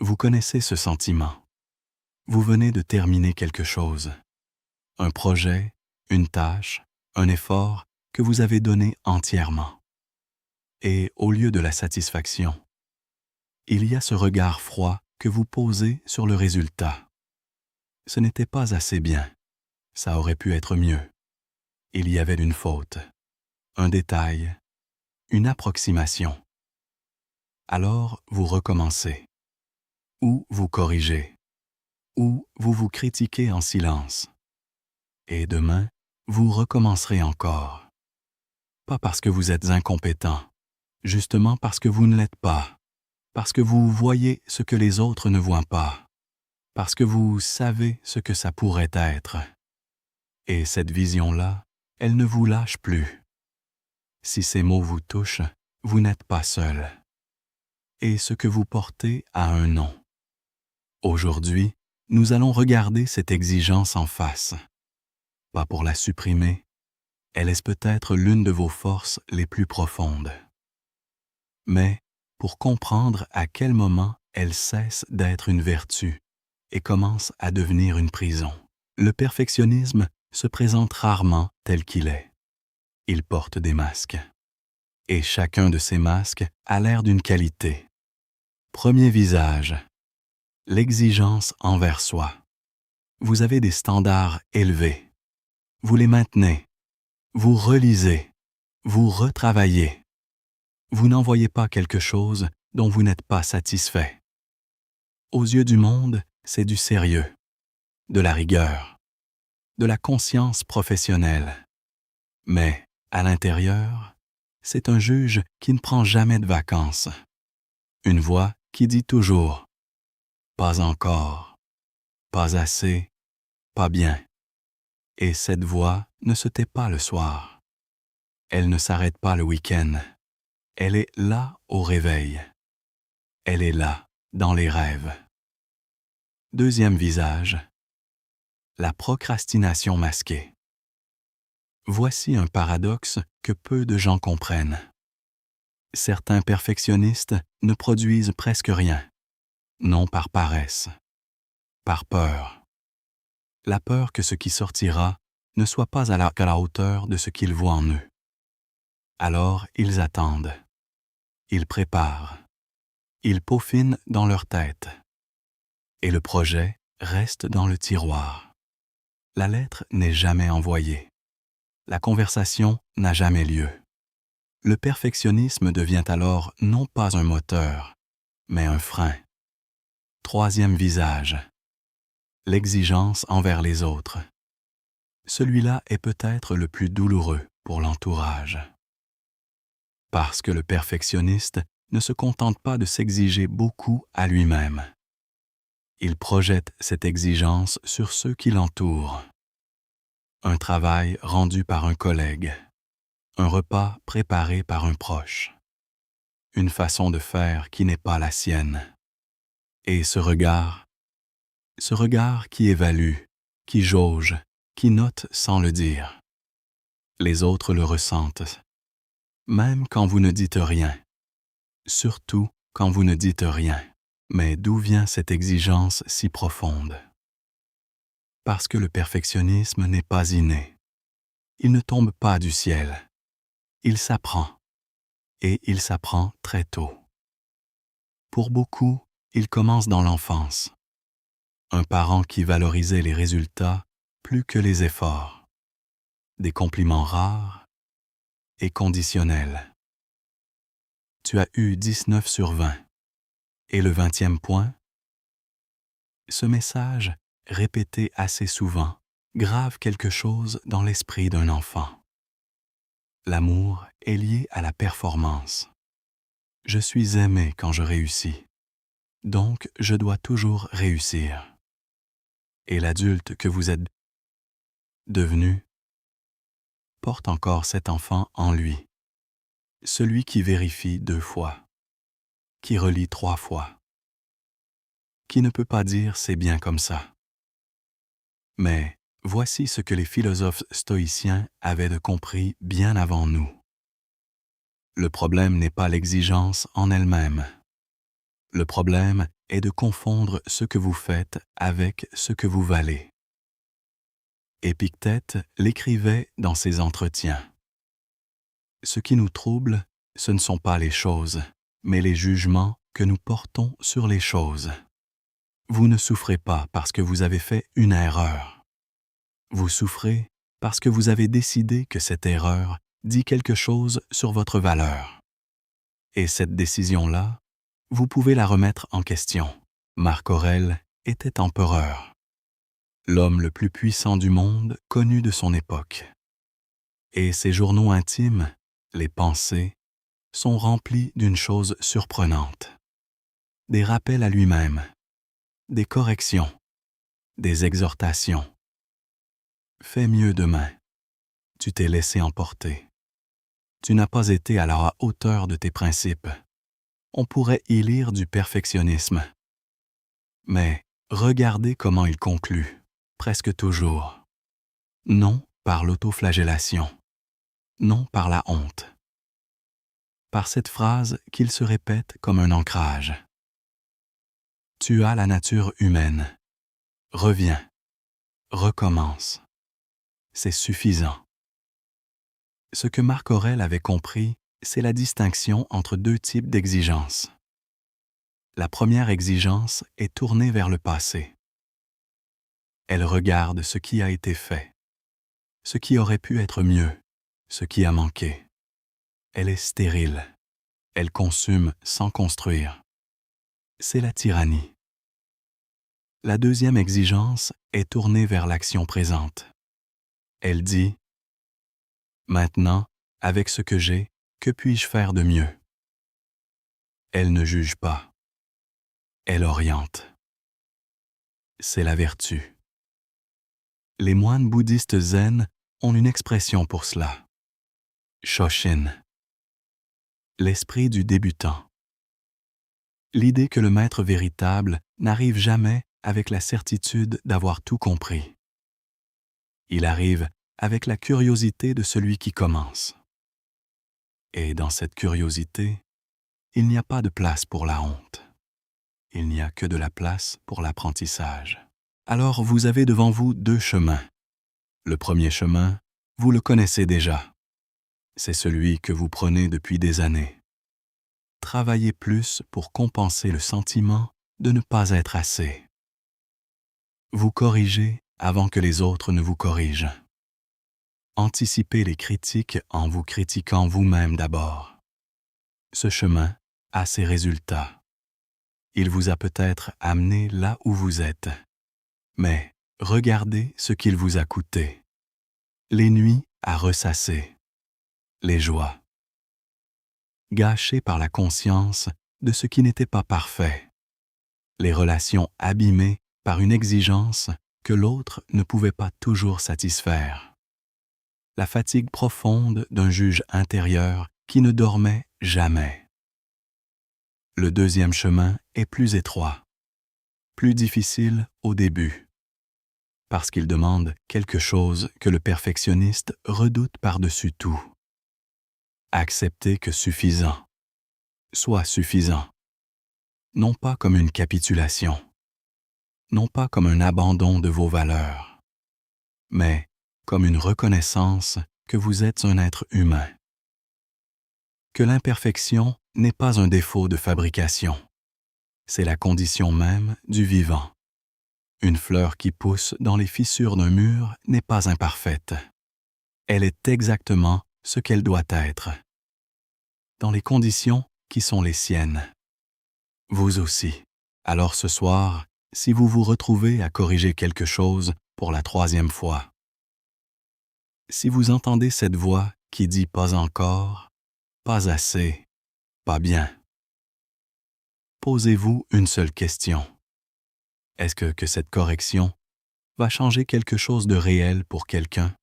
Vous connaissez ce sentiment. Vous venez de terminer quelque chose. Un projet, une tâche, un effort que vous avez donné entièrement. Et au lieu de la satisfaction, il y a ce regard froid que vous posez sur le résultat. Ce n'était pas assez bien. Ça aurait pu être mieux. Il y avait une faute, un détail, une approximation. Alors vous recommencez, ou vous corrigez, ou vous vous critiquez en silence. Et demain, vous recommencerez encore. Pas parce que vous êtes incompétent, justement parce que vous ne l'êtes pas, parce que vous voyez ce que les autres ne voient pas, parce que vous savez ce que ça pourrait être. Et cette vision-là, elle ne vous lâche plus. Si ces mots vous touchent, vous n'êtes pas seul. Et ce que vous portez a un nom. Aujourd'hui, nous allons regarder cette exigence en face. Pas pour la supprimer, elle est peut-être l'une de vos forces les plus profondes. Mais pour comprendre à quel moment elle cesse d'être une vertu et commence à devenir une prison. Le perfectionnisme se présente rarement tel qu'il est. Il porte des masques. Et chacun de ces masques a l'air d'une qualité. Premier visage, l'exigence envers soi. Vous avez des standards élevés. Vous les maintenez. Vous relisez. Vous retravaillez. Vous n'envoyez pas quelque chose dont vous n'êtes pas satisfait. Aux yeux du monde, c'est du sérieux, de la rigueur, de la conscience professionnelle. Mais, à l'intérieur, c'est un juge qui ne prend jamais de vacances. Une voix qui dit toujours « pas encore, pas assez, pas bien ». Et cette voix ne se tait pas le soir. Elle ne s'arrête pas le week-end. Elle est là au réveil. Elle est là dans les rêves. Deuxième visage, la procrastination masquée. Voici un paradoxe que peu de gens comprennent. Certains perfectionnistes ne produisent presque rien, non par paresse, par peur. La peur que ce qui sortira ne soit pas à la hauteur de ce qu'ils voient en eux. Alors ils attendent, ils préparent, ils peaufinent dans leur tête. Et le projet reste dans le tiroir. La lettre n'est jamais envoyée. La conversation n'a jamais lieu. Le perfectionnisme devient alors non pas un moteur, mais un frein. Troisième visage, l'exigence envers les autres. Celui-là est peut-être le plus douloureux pour l'entourage. Parce que le perfectionniste ne se contente pas de s'exiger beaucoup à lui-même. Il projette cette exigence sur ceux qui l'entourent. Un travail rendu par un collègue, un repas préparé par un proche, une façon de faire qui n'est pas la sienne. Et ce regard qui évalue, qui jauge, qui note sans le dire. Les autres le ressentent, même quand vous ne dites rien, surtout quand vous ne dites rien. Mais d'où vient cette exigence si profonde? Parce que le perfectionnisme n'est pas inné. Il ne tombe pas du ciel. Il s'apprend. Et il s'apprend très tôt. Pour beaucoup, il commence dans l'enfance. Un parent qui valorisait les résultats plus que les efforts. Des compliments rares et conditionnels. Tu as eu 19 sur 20. Et le 20e point? Ce message, répété assez souvent, grave quelque chose dans l'esprit d'un enfant. L'amour est lié à la performance. Je suis aimé quand je réussis. Donc, je dois toujours réussir. Et l'adulte que vous êtes devenu porte encore cet enfant en lui. Celui qui vérifie 2 fois, qui relit 3 fois, qui ne peut pas dire c'est bien comme ça. Mais voici ce que les philosophes stoïciens avaient de compris bien avant nous. Le problème n'est pas l'exigence en elle-même. Le problème est de confondre ce que vous faites avec ce que vous valez. Épictète l'écrivait dans ses entretiens. Ce qui nous trouble, ce ne sont pas les choses, mais les jugements que nous portons sur les choses. Vous ne souffrez pas parce que vous avez fait une erreur. Vous souffrez parce que vous avez décidé que cette erreur dit quelque chose sur votre valeur. Et cette décision-là, vous pouvez la remettre en question. Marc Aurèle était empereur, l'homme le plus puissant du monde connu de son époque. Et ses journaux intimes, les pensées, sont remplis d'une chose surprenante. Des rappels à lui-même, des corrections, des exhortations. Fais mieux demain. Tu t'es laissé emporter. Tu n'as pas été à la hauteur de tes principes. On pourrait y lire du perfectionnisme. Mais regardez comment il conclut, presque toujours. Non par l'autoflagellation, non par la honte. Par cette phrase qu'il se répète comme un ancrage. Tu as la nature humaine. Reviens. Recommence. C'est suffisant. Ce que Marc Aurèle avait compris, c'est la distinction entre deux types d'exigences. La première exigence est tournée vers le passé. Elle regarde ce qui a été fait, ce qui aurait pu être mieux, ce qui a manqué. Elle est stérile. Elle consume sans construire. C'est la tyrannie. La deuxième exigence est tournée vers l'action présente. Elle dit « Maintenant, avec ce que j'ai, que puis-je faire de mieux ?» Elle ne juge pas. Elle oriente. C'est la vertu. Les moines bouddhistes zen ont une expression pour cela. Shoshin. L'esprit du débutant. L'idée que le maître véritable n'arrive jamais avec la certitude d'avoir tout compris. Il arrive avec la curiosité de celui qui commence. Et dans cette curiosité, il n'y a pas de place pour la honte. Il n'y a que de la place pour l'apprentissage. Alors vous avez devant vous deux chemins. Le premier chemin, vous le connaissez déjà. C'est celui que vous prenez depuis des années. Travaillez plus pour compenser le sentiment de ne pas être assez. Vous corrigez avant que les autres ne vous corrigent. Anticipez les critiques en vous critiquant vous-même d'abord. Ce chemin a ses résultats. Il vous a peut-être amené là où vous êtes. Mais regardez ce qu'il vous a coûté. Les nuits à ressasser. Les joies. Gâchées par la conscience de ce qui n'était pas parfait. Les relations abîmées par une exigence que l'autre ne pouvait pas toujours satisfaire. La fatigue profonde d'un juge intérieur qui ne dormait jamais. Le deuxième chemin est plus étroit, plus difficile au début, parce qu'il demande quelque chose que le perfectionniste redoute par-dessus tout. Accepter que suffisant soit suffisant, non pas comme une capitulation, non pas comme un abandon de vos valeurs, mais comme une reconnaissance que vous êtes un être humain. Que l'imperfection n'est pas un défaut de fabrication. C'est la condition même du vivant. Une fleur qui pousse dans les fissures d'un mur n'est pas imparfaite. Elle est exactement ce qu'elle doit être, dans les conditions qui sont les siennes. Vous aussi. Alors ce soir, si vous vous retrouvez à corriger quelque chose pour la troisième fois, si vous entendez cette voix qui dit « pas encore », « pas assez », « pas bien », posez-vous une seule question. Est-ce que cette correction va changer quelque chose de réel pour quelqu'un?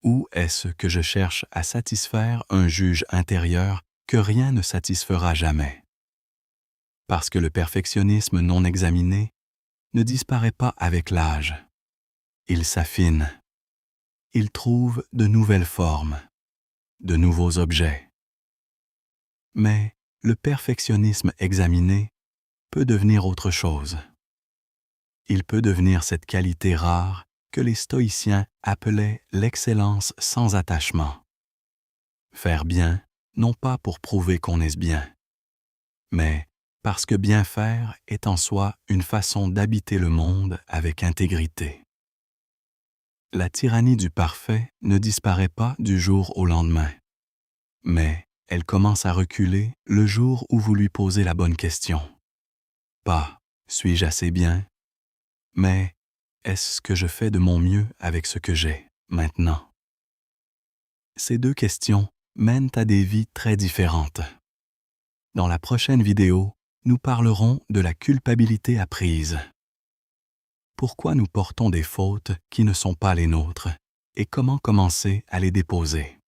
Ou est-ce que je cherche à satisfaire un juge intérieur que rien ne satisfera jamais? Parce que le perfectionnisme non examiné ne disparaît pas avec l'âge. Il s'affine. Il trouve de nouvelles formes, de nouveaux objets. Mais le perfectionnisme examiné peut devenir autre chose. Il peut devenir cette qualité rare que les stoïciens appelaient l'excellence sans attachement. Faire bien, non pas pour prouver qu'on est bien, mais parce que bien faire est en soi une façon d'habiter le monde avec intégrité. La tyrannie du parfait ne disparaît pas du jour au lendemain, mais elle commence à reculer le jour où vous lui posez la bonne question. Pas « suis-je assez bien ?» mais « est-ce que je fais de mon mieux avec ce que j'ai maintenant ?» Ces deux questions mènent à des vies très différentes. Dans la prochaine vidéo, nous parlerons de la culpabilité apprise. Pourquoi nous portons des fautes qui ne sont pas les nôtres et comment commencer à les déposer?